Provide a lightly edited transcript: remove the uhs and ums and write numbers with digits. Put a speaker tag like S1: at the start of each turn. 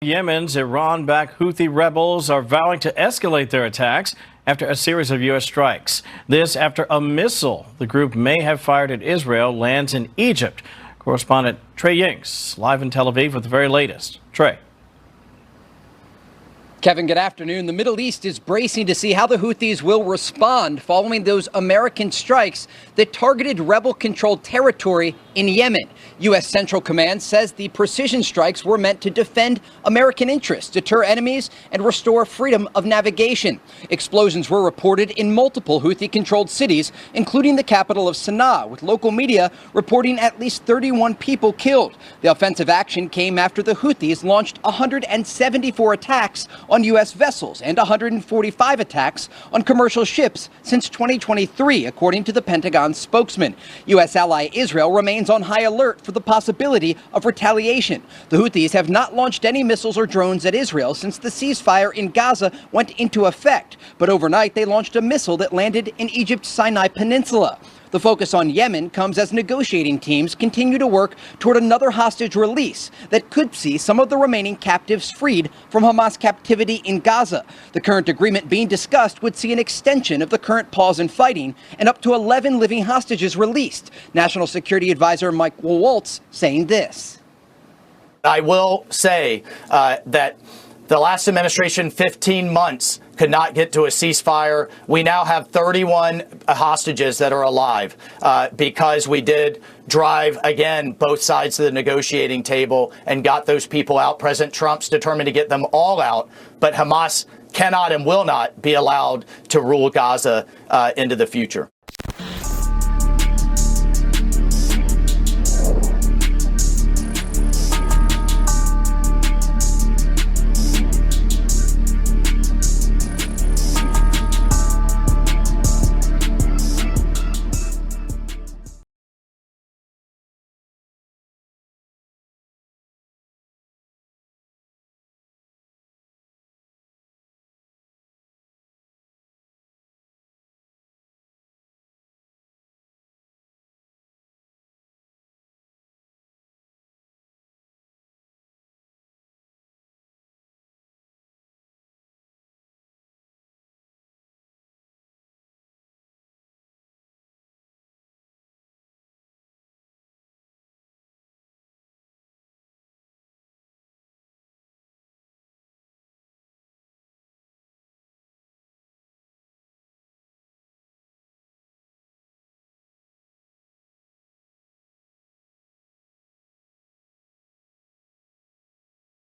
S1: Yemen's Iran-backed Houthi rebels are vowing to escalate their attacks after a series of U.S. strikes. This after a missile the group may have fired at Israel lands in Egypt. Correspondent Trey Yingst live in Tel Aviv with the very latest. Trey.
S2: Kevin, good afternoon. The Middle East is bracing to see how the Houthis will respond following those American strikes that targeted rebel-controlled territory in Yemen. U.S. Central Command says the precision strikes were meant to defend American interests, deter enemies, and restore freedom of navigation. Explosions were reported in multiple Houthi-controlled cities, including the capital of Sanaa, with local media reporting at least 31 people killed. The offensive action came after the Houthis launched 174 attacks on U.S. vessels and 145 attacks on commercial ships since 2023, according to the Pentagon spokesman. U.S. ally Israel remains on high alert for the possibility of retaliation. The Houthis have not launched any missiles or drones at Israel since the ceasefire in Gaza went into effect, but overnight they launched a missile that landed in Egypt's Sinai Peninsula. The focus on Yemen comes as negotiating teams continue to work toward another hostage release that could see some of the remaining captives freed from Hamas captivity in Gaza. The current agreement being discussed would see an extension of the current pause in fighting and up to 11 living hostages released. National Security Advisor Michael Waltz saying this.
S3: I will say that the last administration, 15 months, could not get to a ceasefire. We now have 31 hostages that are alive because we did drive, again, both sides of the negotiating table and got those people out. President Trump's determined to get them all out, but Hamas cannot and will not be allowed to rule Gaza into the future.